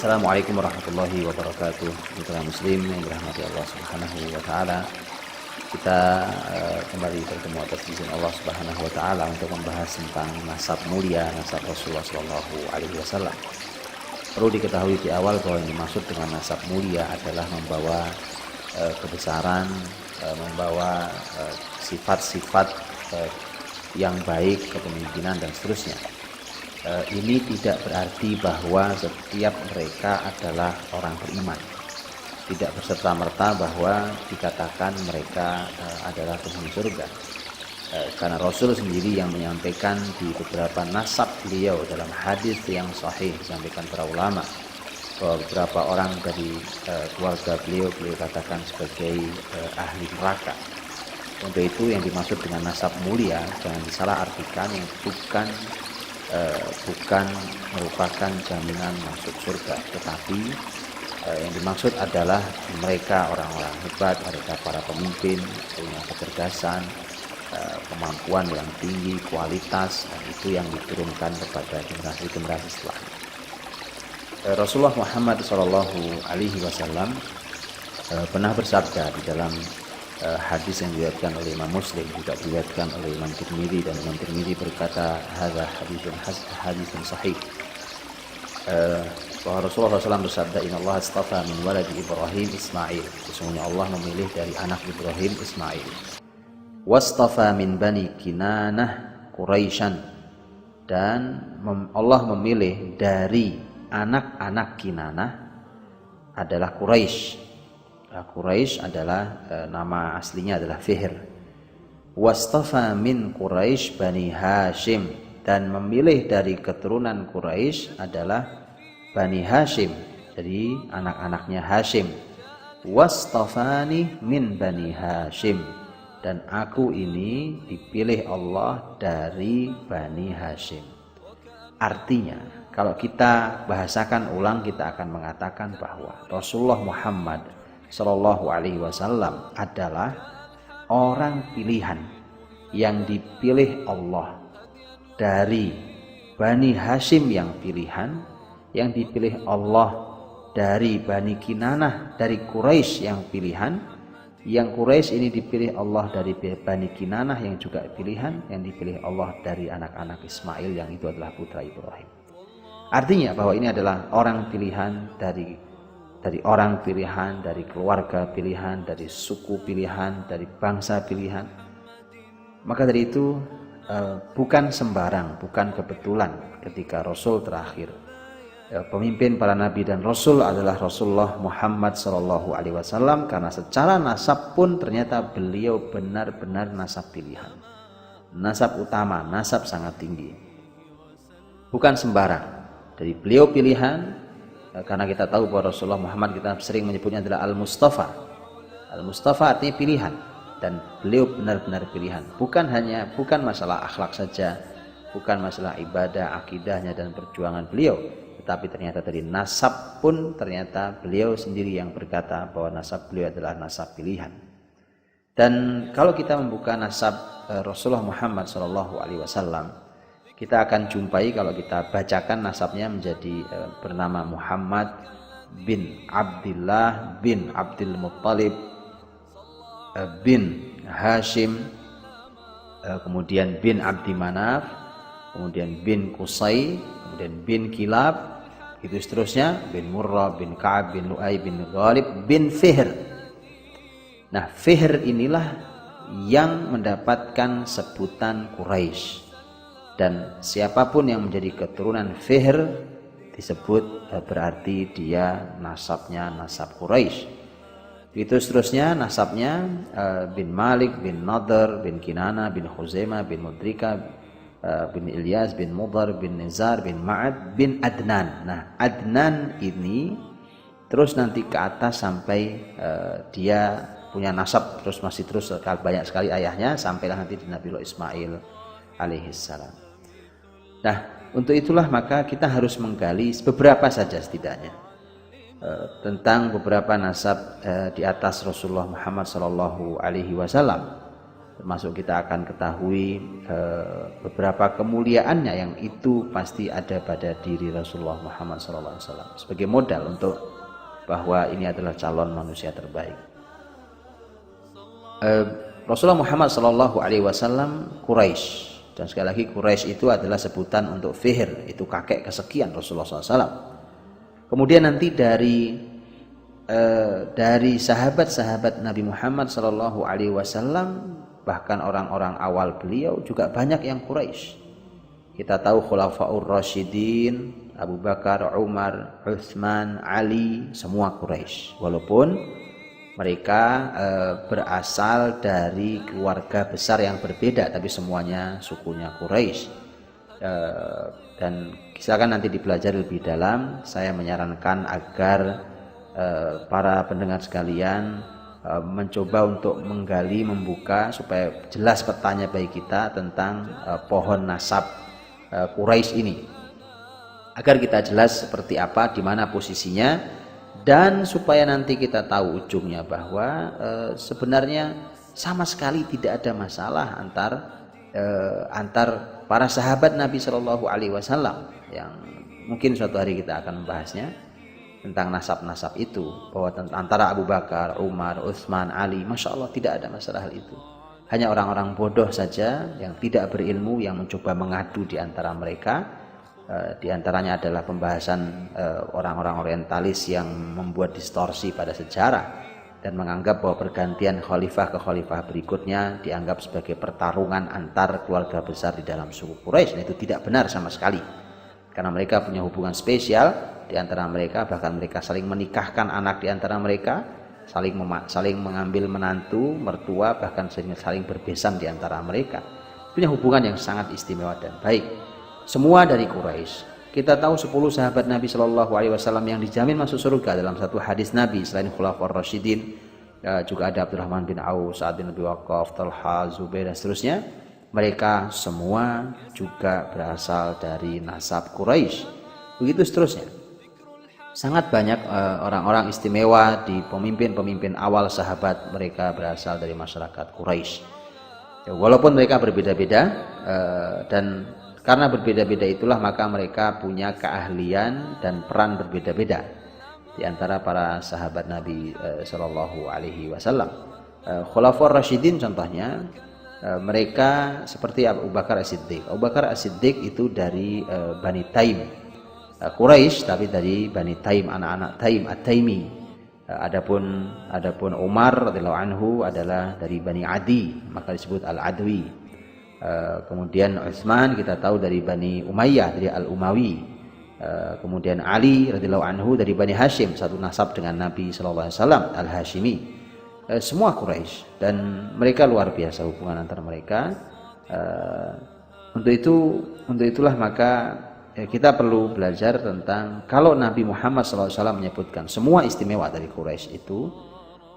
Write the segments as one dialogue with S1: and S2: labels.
S1: Assalamualaikum warahmatullahi wabarakatuh. Mitra muslim yang dirahmati Allah Subhanahu wa taala. Kita kembali bertemu atas izin Allah Subhanahu wa taala untuk membahas tentang nasab mulia, nasab Rasulullah sallallahu alaihi wasallam. Perlu diketahui di awal bahwa yang dimaksud dengan nasab mulia adalah membawa kebesaran, membawa sifat-sifat yang baik, kepemimpinan dan seterusnya. Ini tidak berarti bahwa setiap mereka adalah orang beriman. Tidak berserta-merta bahwa dikatakan mereka adalah penghuni surga. Karena Rasul sendiri yang menyampaikan di beberapa nasab beliau dalam hadis yang sahih disampaikan para ulama bahwa beberapa orang dari keluarga beliau katakan sebagai ahli neraka. Untuk itu yang dimaksud dengan nasab mulia jangan disalah artikan, yang bukan merupakan jaminan masuk surga, tetapi yang dimaksud adalah mereka orang-orang hebat, mereka para pemimpin punya kecerdasan, kemampuan yang tinggi, kualitas, dan itu yang diturunkan kepada generasi-generasi setelahnya. Rasulullah Muhammad SAW pernah bersabda di dalam hadis yang diriwayatkan oleh Imam Muslim, juga diriwayatkan oleh Imam Tirmidzi, dan Imam Tirmidzi berkata hadza haditsun sahih, bahwa Rasulullah SAW bersabda, innallaha astafa min waladi Ibrahim Ismail, sesungguhnya Allah memilih dari anak Ibrahim Ismail, wastafa min bani Kinanah Quraisyan, dan Allah memilih dari anak-anak Kinanah adalah Quraisy. Quraisy adalah nama aslinya adalah Fihr. Wastafa min Quraisy Bani Hashim, dan memilih dari keturunan Quraisy adalah Bani Hashim, jadi anak-anaknya Hashim. Wastafani min Bani Hashim, dan aku ini dipilih Allah dari Bani Hashim. Artinya, kalau kita bahasakan ulang, kita akan mengatakan bahwa Rasulullah Muhammad Sallallahu Alaihi Wasallam adalah orang pilihan yang dipilih Allah dari Bani Hashim yang pilihan, yang dipilih Allah dari Bani Kinanah, dari Quraisy yang pilihan, yang Quraisy ini dipilih Allah dari Bani Kinanah yang juga pilihan, yang dipilih Allah dari anak-anak Ismail yang itu adalah putra Ibrahim. Artinya bahwa ini adalah orang pilihan dari orang pilihan, dari keluarga pilihan, dari suku pilihan, dari bangsa pilihan. Maka dari itu bukan sembarang, bukan kebetulan ketika Rasul terakhir, pemimpin para nabi dan Rasul adalah Rasulullah Muhammad SAW, karena secara nasab pun ternyata beliau benar-benar nasab pilihan, nasab utama, nasab sangat tinggi. Bukan sembarang, dari beliau pilihan. Karena kita tahu bahwa Rasulullah Muhammad, kita sering menyebutnya adalah Al-Mustafa. Al-Mustafa artinya pilihan, dan beliau benar-benar pilihan. Bukan masalah akhlak saja, bukan masalah ibadah, akidahnya dan perjuangan beliau, tetapi ternyata dari nasab pun ternyata beliau sendiri yang berkata bahwa nasab beliau adalah nasab pilihan. Dan kalau kita membuka nasab Rasulullah Muhammad SAW, kita akan jumpai, kalau kita bacakan nasabnya menjadi bernama Muhammad bin Abdullah bin Abdul Muttalib bin Hashim, kemudian bin Abdi Manaf, kemudian bin Qusay, kemudian bin Kilab, itu seterusnya, bin Murrah, bin Ka'ab, bin Lu'ay, bin Ghalib, bin Fihr. Nah, Fihr inilah yang mendapatkan sebutan Quraisy. Dan siapapun yang menjadi keturunan Fihr disebut berarti dia nasabnya nasab Quraisy. Itu seterusnya nasabnya bin Malik, bin Nadhr, bin Kinana, bin Khuzaimah, bin Mudrika, bin Ilyas, bin Mudhar, bin Nizar, bin Ma'ad, bin Adnan. Nah, Adnan ini terus nanti ke atas sampai dia punya nasab terus, masih terus banyak sekali ayahnya, sampailah nanti di Nabiullah Ismail alaihissalam. Nah, untuk itulah maka kita harus menggali beberapa saja setidaknya tentang beberapa nasab di atas Rasulullah Muhammad SAW. termasuk kita akan ketahui beberapa kemuliaannya yang itu pasti ada pada diri Rasulullah Muhammad SAW sebagai modal untuk bahwa ini adalah calon manusia terbaik. Rasulullah Muhammad SAW Quraisy, dan sekali lagi Quraisy itu adalah sebutan untuk Fihr, itu kakek kesekian Rasulullah SAW. Kemudian nanti dari sahabat-sahabat Nabi Muhammad SAW, bahkan orang-orang awal beliau juga banyak yang Quraisy. Kita tahu Khulafaur Rasyidin, Abu Bakar, Umar, Utsman, Ali, semua Quraisy. Walaupun mereka berasal dari keluarga besar yang berbeda, tapi semuanya sukunya Quraisy. Dan silakan nanti dipelajari lebih dalam. Saya menyarankan agar para pendengar sekalian mencoba untuk menggali, membuka supaya jelas petanya bagi kita tentang pohon nasab Quraisy ini, agar kita jelas seperti apa, di mana posisinya, dan supaya nanti kita tahu ujungnya bahwa sebenarnya sama sekali tidak ada masalah antar para sahabat Nabi Shallallahu Alaihi Wasallam, yang mungkin suatu hari kita akan membahasnya tentang nasab-nasab itu, bahwa antara Abu Bakar, Umar, Utsman, Ali, Masya Allah tidak ada masalah hal itu. Hanya orang-orang bodoh saja yang tidak berilmu yang mencoba mengadu di antara mereka. Di antaranya adalah pembahasan orang-orang orientalis yang membuat distorsi pada sejarah dan menganggap bahwa pergantian khalifah ke khalifah berikutnya dianggap sebagai pertarungan antar keluarga besar di dalam suku Quraisy. Nah, itu tidak benar sama sekali, karena mereka punya hubungan spesial di antara mereka, bahkan mereka saling menikahkan anak di antara mereka, saling mengambil menantu, mertua, bahkan saling berbesan di antara mereka. Punya hubungan yang sangat istimewa dan baik. Semua dari Quraisy. Kita tahu 10 sahabat Nabi Shallallahu Alaihi Wasallam yang dijamin masuk surga dalam satu hadis Nabi, selain Khulafaur Rasyidin, juga ada Abdurrahman bin Auf, Sa'ad bin Abi Waqqas, Talha, Zubair, dan seterusnya. Mereka semua juga berasal dari nasab Quraisy. Begitu seterusnya. Sangat banyak orang-orang istimewa di pemimpin-pemimpin awal sahabat, mereka berasal dari masyarakat Quraisy. Walaupun mereka berbeda-beda, dan karena berbeda-beda itulah maka mereka punya keahlian dan peran berbeda-beda di antara para sahabat Nabi Shallallahu Alaihi Wasallam. Khulafaur Rasyidin contohnya, mereka seperti Abu Bakar As-Siddiq. Abu Bakar As-Siddiq itu dari Bani Taim, Quraisy, tapi dari Bani Taim, anak-anak Taim, At-Taimi. Adapun Umar radhiyallahu anhu adalah dari Bani Adi, maka disebut Al-Adwi. Kemudian Utsman kita tahu dari Bani Umayyah, dari Al-Umawi. Kemudian Ali radhiyallahu anhu dari Bani Hashim, satu nasab dengan Nabi sallallahu alaihi wasallam, Al-Hashimi. Semua Quraisy, dan mereka luar biasa hubungan antara mereka. Untuk itulah maka kita perlu belajar tentang, kalau Nabi Muhammad SAW menyebutkan semua istimewa dari Quraisy itu,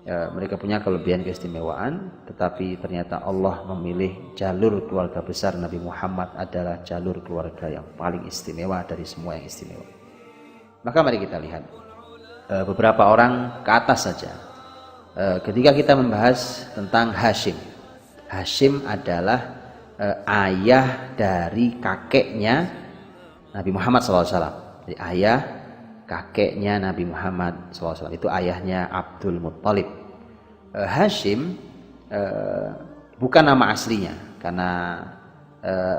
S1: mereka punya kelebihan keistimewaan, tetapi ternyata Allah memilih jalur keluarga besar Nabi Muhammad adalah jalur keluarga yang paling istimewa dari semua yang istimewa. Maka mari kita lihat beberapa orang ke atas saja. Ketika kita membahas tentang Hashim, Hashim adalah ayah dari kakeknya Nabi Muhammad SAW. Jadi ayah kakeknya Nabi Muhammad SAW itu ayahnya Abdul Muttalib. Hashim bukan nama aslinya, karena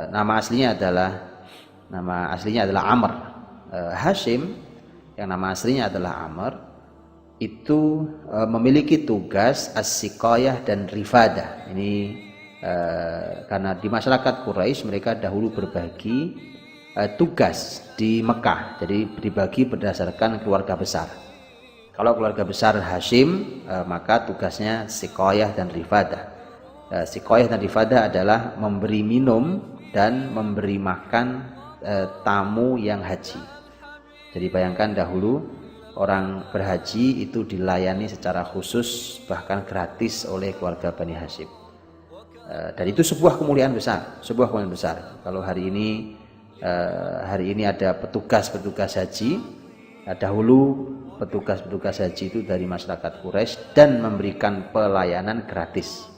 S1: nama aslinya adalah Amr. Hashim yang nama aslinya adalah Amr itu memiliki tugas as-siqayah dan rifadah. Ini karena di masyarakat Quraisy mereka dahulu berbagi tugas di Mekah, jadi dibagi berdasarkan keluarga besar. Kalau keluarga besar Hashim, maka tugasnya siqayah dan rifadah. Siqayah dan rifadah adalah memberi minum dan memberi makan tamu yang haji. Jadi bayangkan dahulu orang berhaji itu dilayani secara khusus, bahkan gratis oleh keluarga Bani Hashim. Dan itu sebuah kemuliaan besar, Kalau hari ini ada petugas haji. Dahulu petugas haji itu dari masyarakat Quraisy dan memberikan pelayanan gratis.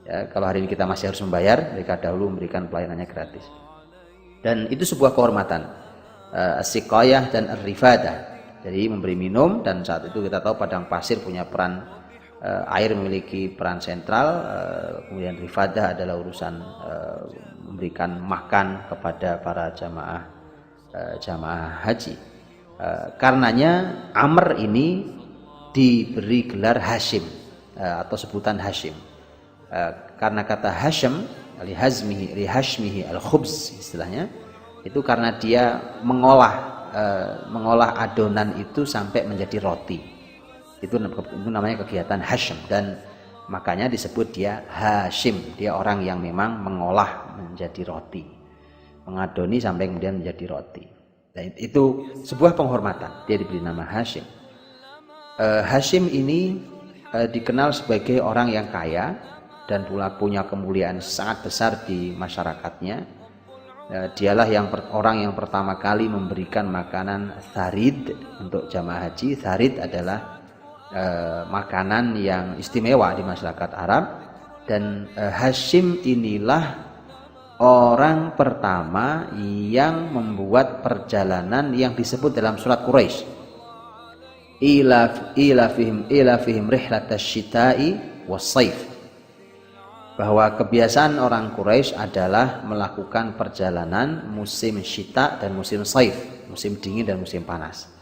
S1: Ya, kalau hari ini kita masih harus membayar, mereka dahulu memberikan pelayanannya gratis. Dan itu sebuah kehormatan, as-siqayah dan ar-rifadah. Jadi memberi minum, dan saat itu kita tahu padang pasir punya peran, air memiliki peran sentral. Kemudian rifadah adalah urusan memberikan makan kepada para jamaah haji. Karenanya Amr ini diberi gelar Hashim, atau sebutan Hashim. Karena kata Hashim li hashmihi al-khubz istilahnya, itu karena dia mengolah adonan itu sampai menjadi roti. Itu namanya kegiatan Hashim, dan makanya disebut dia Hashim. Dia orang yang memang mengolah menjadi roti, mengadoni sampai kemudian menjadi roti. Dan itu sebuah penghormatan, dia diberi nama Hashim. Hashim ini dikenal sebagai orang yang kaya dan pula punya kemuliaan sangat besar di masyarakatnya. Dialah orang yang pertama kali memberikan makanan tharid untuk jamaah haji. Tharid adalah makanan yang istimewa di masyarakat Arab, dan Hashim inilah orang pertama yang membuat perjalanan yang disebut dalam surat Quraisy, ilafihim rihlatash shita'i was-saif, bahwa kebiasaan orang Quraisy adalah melakukan perjalanan musim syita dan musim saif, musim dingin dan musim panas.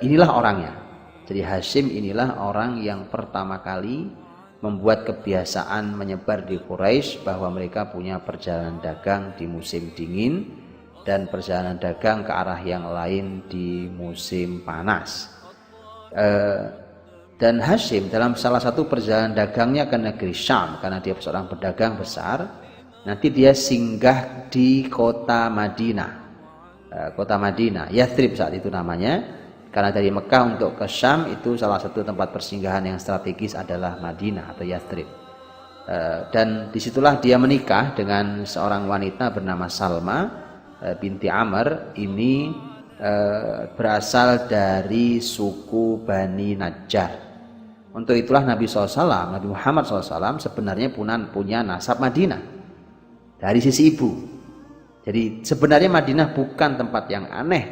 S1: Inilah orangnya. Jadi Hashim inilah orang yang pertama kali membuat kebiasaan menyebar di Quraisy bahwa mereka punya perjalanan dagang di musim dingin dan perjalanan dagang ke arah yang lain di musim panas. Dan Hashim dalam salah satu perjalanan dagangnya ke negeri Syam, karena dia seorang pedagang besar, nanti dia singgah di kota Madinah. Kota Madinah, Yathrib saat itu namanya, karena dari Mekah untuk ke Syam itu salah satu tempat persinggahan yang strategis adalah Madinah atau Yathrib. Dan disitulah dia menikah dengan seorang wanita bernama Salma binti Amr. Ini berasal dari suku Bani Najjar. Untuk itulah Nabi Muhammad SAW sebenarnya punya nasab Madinah dari sisi ibu. Jadi sebenarnya Madinah bukan tempat yang aneh,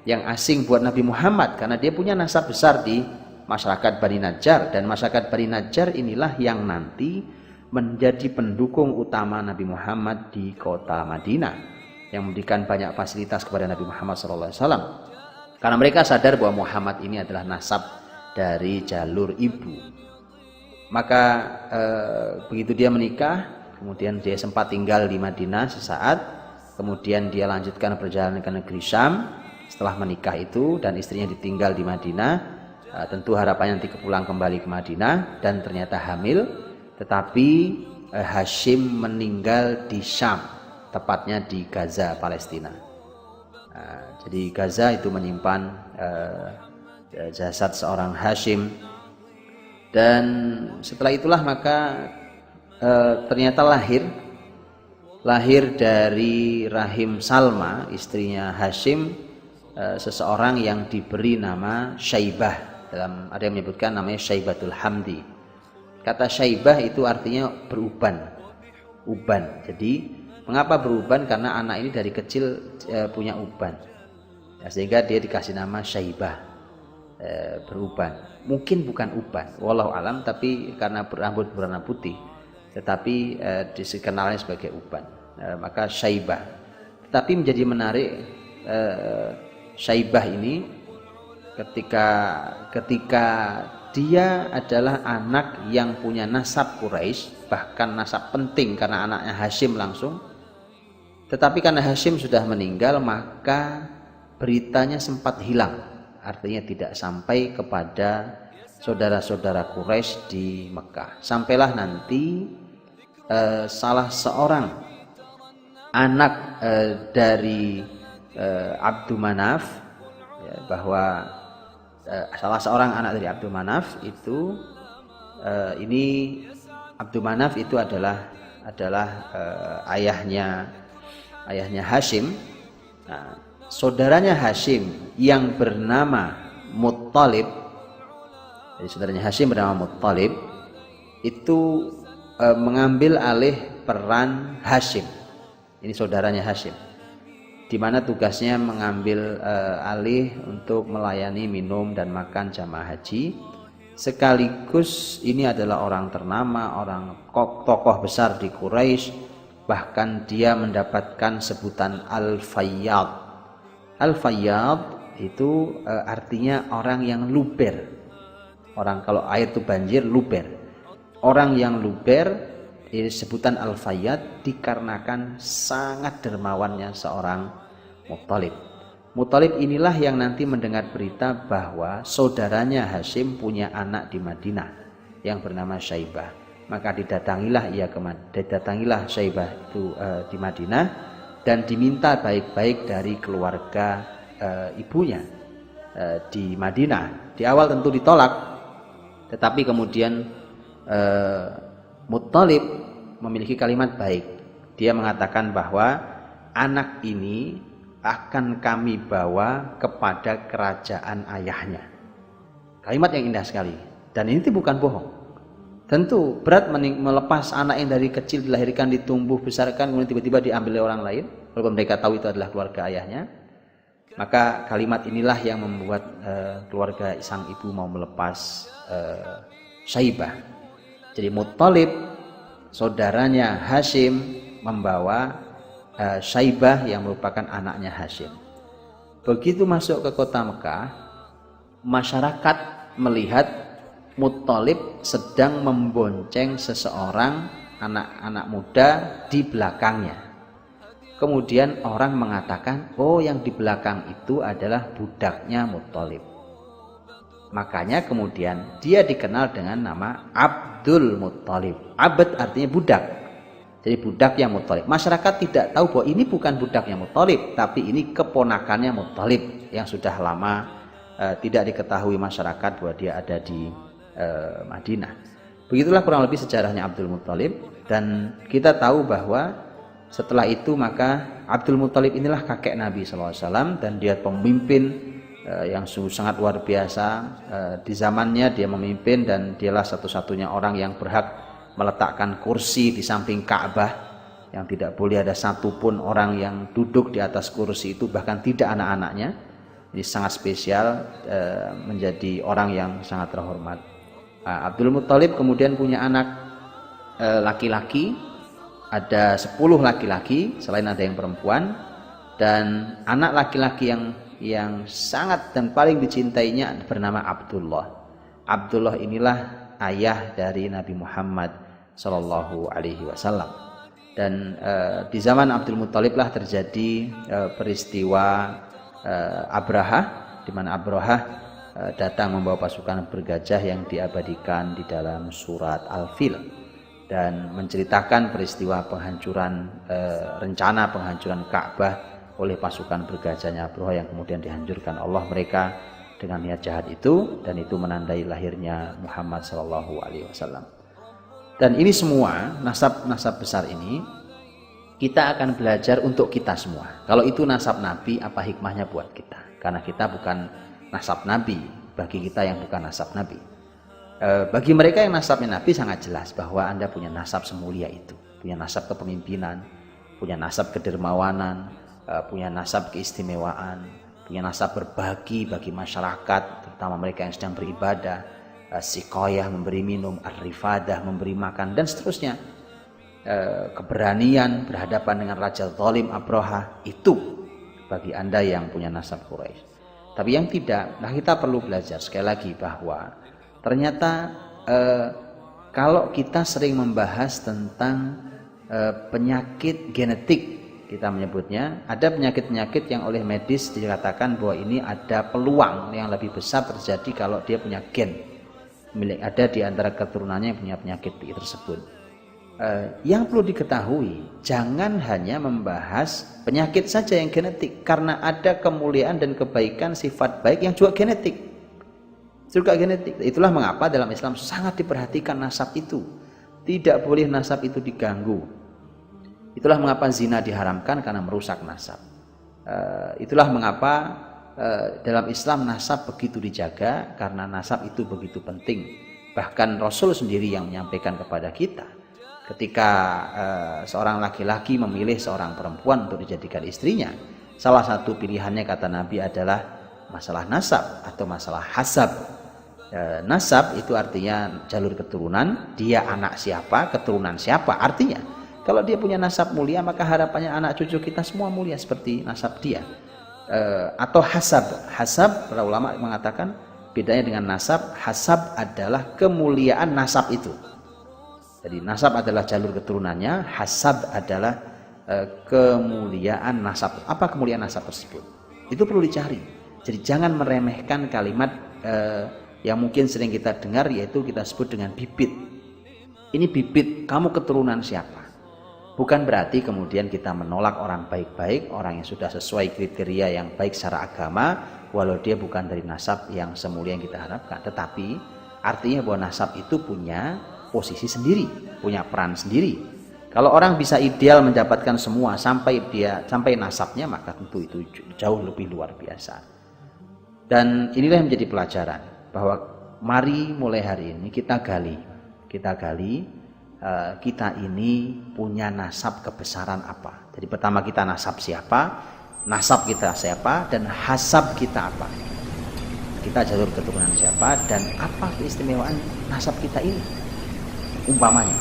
S1: yang asing buat Nabi Muhammad, karena dia punya nasab besar di masyarakat Bani Najjar, dan masyarakat Bani Najjar inilah yang nanti menjadi pendukung utama Nabi Muhammad di kota Madinah, yang memberikan banyak fasilitas kepada Nabi Muhammad SAW, karena mereka sadar bahwa Muhammad ini adalah nasab dari jalur ibu. Maka begitu dia menikah, kemudian dia sempat tinggal di Madinah sesaat, kemudian dia lanjutkan perjalanan ke negeri Syam setelah menikah itu, dan istrinya ditinggal di Madinah. Tentu harapannya nanti pulang kembali ke Madinah, dan ternyata hamil. Tetapi Hashim meninggal di Syam, tepatnya di Gaza, Palestina. Jadi Gaza itu menyimpan jasad seorang Hashim, dan setelah itulah maka ternyata lahir dari rahim Salma, istrinya Hashim, seseorang yang diberi nama Syaibah. Ada yang menyebutkan namanya Syaibatul Hamdi. Kata Syaibah itu artinya beruban, uban. Jadi mengapa beruban? Karena anak ini dari kecil punya uban, sehingga dia dikasih nama Syaibah, beruban. Mungkin bukan uban, wallahu alam, tapi karena berambut berwarna putih, tetapi dikenalnya sebagai uban, maka Syaibah. Tetapi menjadi menarik, Syaibah ini ketika dia adalah anak yang punya nasab Quraisy, bahkan nasab penting karena anaknya Hashim langsung. Tetapi karena Hashim sudah meninggal, maka beritanya sempat hilang. Artinya tidak sampai kepada saudara-saudara Quraisy di Mekah. Sampailah nanti salah seorang anak dari Abdul Manaf, ya, bahwa salah seorang anak dari Abdul Manaf itu ini Abdul Manaf itu adalah ayahnya Hashim. Nah, saudaranya Hashim yang bernama Muttalib, jadi saudaranya Hashim bernama Muttalib itu mengambil alih peran Hashim. Ini saudaranya Hashim, di mana tugasnya mengambil alih untuk melayani minum dan makan jamaah haji. Sekaligus ini adalah orang ternama, orang tokoh besar di Quraisy. Bahkan dia mendapatkan sebutan Al-Fayyad. Al-Fayyad itu artinya orang yang luber. Orang kalau air itu banjir, luber. Orang yang luber, sebutan Al-Fayyad dikarenakan sangat dermawannya seorang Muttalib. Muttalib inilah yang nanti mendengar berita bahwa saudaranya Hashim punya anak di Madinah yang bernama Syaibah. Maka didatangilah Syaibah itu di Madinah dan diminta baik-baik dari keluarga ibunya di Madinah. Di awal tentu ditolak, tetapi kemudian Muttalib memiliki kalimat baik. Dia mengatakan bahwa anak ini akan kami bawa kepada kerajaan ayahnya. Kalimat yang indah sekali. Dan ini bukan bohong. Tentu berat melepas anak yang dari kecil dilahirkan, ditumbuh, besarkan, kemudian tiba-tiba diambil oleh orang lain, walaupun mereka tahu itu adalah keluarga ayahnya. Maka kalimat inilah yang membuat keluarga sang ibu mau melepas Syaibah. Jadi Muttalib, saudaranya Hashim, membawa Syaibah yang merupakan anaknya Hashim. Begitu masuk ke kota Mekah, masyarakat melihat Muttalib sedang membonceng seseorang anak-anak muda di belakangnya. Kemudian orang mengatakan, oh yang di belakang itu adalah budaknya Muttalib. Makanya kemudian dia dikenal dengan nama Abdul Muttalib. Abd artinya budak. Jadi budaknya Muttalib. Masyarakat tidak tahu bahwa ini bukan budaknya Muttalib, tapi ini keponakannya Muttalib yang sudah lama tidak diketahui masyarakat bahwa dia ada di Madinah. Begitulah kurang lebih sejarahnya Abdul Muttalib. Dan kita tahu bahwa setelah itu maka Abdul Muttalib inilah kakek Nabi SAW, dan dia pemimpin yang sungguh sangat luar biasa. Di zamannya dia memimpin, dan dialah satu-satunya orang yang berhak meletakkan kursi di samping Ka'bah, yang tidak boleh ada satupun orang yang duduk di atas kursi itu, bahkan tidak anak-anaknya. Ini sangat spesial, menjadi orang yang sangat terhormat. Abdul Muttalib kemudian punya anak laki-laki, ada 10 laki-laki selain ada yang perempuan, dan anak laki-laki yang sangat dan paling dicintainya bernama Abdullah. Abdullah inilah ayah dari Nabi Muhammad Sallallahu Alaihi Wasallam. Dan di zaman Abdul Muttalib lah terjadi peristiwa Abraha, di mana Abraha datang membawa pasukan bergajah yang diabadikan di dalam surat Al-Fil, dan menceritakan peristiwa penghancuran, rencana penghancuran Ka'bah oleh pasukan bergajahnya Abraha yang kemudian dihancurkan Allah mereka dengan niat jahat itu, dan itu menandai lahirnya Muhammad Sallallahu Alaihi Wasallam. Dan ini semua nasab-nasab besar ini kita akan belajar untuk kita semua. Kalau itu nasab Nabi, apa hikmahnya buat kita? Karena kita bukan nasab Nabi, bagi kita yang bukan nasab Nabi. Bagi mereka yang nasabnya Nabi sangat jelas bahwa Anda punya nasab semulia itu, punya nasab kepemimpinan, punya nasab kedermawanan, punya nasab keistimewaan, punya nasab berbagi bagi masyarakat, terutama mereka yang sedang beribadah, sikoyah memberi minum, ar-rifadah memberi makan, dan seterusnya. Keberanian berhadapan dengan raja zalim Abraha, itu bagi Anda yang punya nasab Quraisy. Tapi yang tidak, nah kita perlu belajar sekali lagi bahwa ternyata kalau kita sering membahas tentang penyakit genetik, kita menyebutnya, ada penyakit-penyakit yang oleh medis dikatakan bahwa ini ada peluang yang lebih besar terjadi kalau dia punya gen, ada di antara keturunannya yang punya penyakit tersebut. Yang perlu diketahui, jangan hanya membahas penyakit saja yang genetik, karena ada kemuliaan dan kebaikan sifat baik yang juga genetik. Itulah mengapa dalam Islam sangat diperhatikan nasab itu. Tidak boleh nasab itu diganggu. Itulah mengapa zina diharamkan, karena merusak nasab. Itulah mengapa dalam Islam nasab begitu dijaga, karena nasab itu begitu penting. Bahkan Rasul sendiri yang menyampaikan kepada kita Ketika seorang laki-laki memilih seorang perempuan untuk dijadikan istrinya, salah satu pilihannya kata Nabi adalah masalah nasab atau masalah hasab. Nasab itu artinya jalur keturunan, dia anak siapa, keturunan siapa. Artinya kalau dia punya nasab mulia, maka harapannya anak cucu kita semua mulia seperti nasab dia. Atau hasab. Hasab, para ulama mengatakan bedanya dengan nasab. Hasab adalah kemuliaan nasab itu. Jadi nasab adalah jalur keturunannya, hasab adalah kemuliaan nasab. Apa kemuliaan nasab tersebut? Itu perlu dicari. Jadi jangan meremehkan kalimat yang mungkin sering kita dengar, yaitu kita sebut dengan bibit. Ini bibit, kamu keturunan siapa? Bukan berarti kemudian kita menolak orang baik-baik, orang yang sudah sesuai kriteria yang baik secara agama, walau dia bukan dari nasab yang semulia yang kita harapkan. Tetapi artinya bahwa nasab itu punya posisi sendiri, punya peran sendiri. Kalau orang bisa ideal mendapatkan semua sampai nasabnya, maka tentu itu jauh lebih luar biasa. Dan inilah yang menjadi pelajaran, bahwa mari mulai hari ini kita gali kita ini punya nasab kebesaran apa. Jadi pertama kita nasab siapa, nasab kita siapa, dan hasab kita apa. Kita jalur keturunan siapa dan apa keistimewaan nasab kita ini. Umpamanya,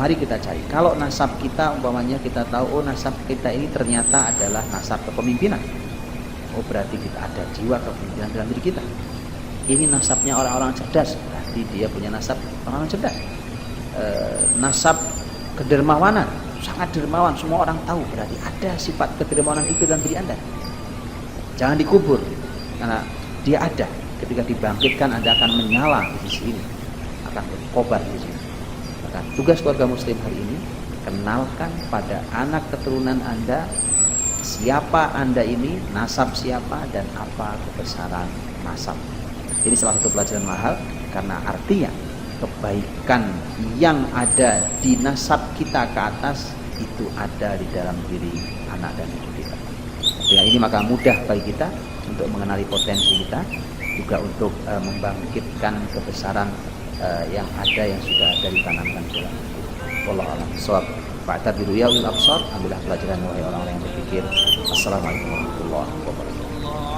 S1: mari kita cari. Kalau nasab kita umpamanya kita tahu, oh nasab kita ini ternyata adalah nasab kepemimpinan. Oh berarti kita ada jiwa kepemimpinan dalam diri kita. Ini nasabnya orang-orang cerdas, berarti dia punya nasab orang-orang cerdas. Nasab kedermawanan, sangat dermawan, semua orang tahu, berarti ada sifat kedermawanan itu dalam diri Anda. Jangan dikubur, karena dia ada. Ketika dibangkitkan Anda akan menyala di sisi ini, akan berkobar di sini. Maka tugas keluarga muslim hari ini, kenalkan pada anak keturunan Anda siapa Anda ini, nasab siapa, dan apa kebesaran nasab. Ini salah satu pelajaran mahal, karena artinya kebaikan yang ada di nasab kita ke atas itu ada di dalam diri anak dan cucu kita. Dengan ini maka mudah bagi kita untuk mengenali potensi kita, juga untuk membangkitkan kebesaran yang ada, yang sudah ada ditanamkan dalam diri. Wallahu a'lam bishawab. Fa'tabiru ya ulil absar. Ambillah pelajaran wahai orang-orang yang berpikir. Assalamualaikum warahmatullahi wabarakatuh.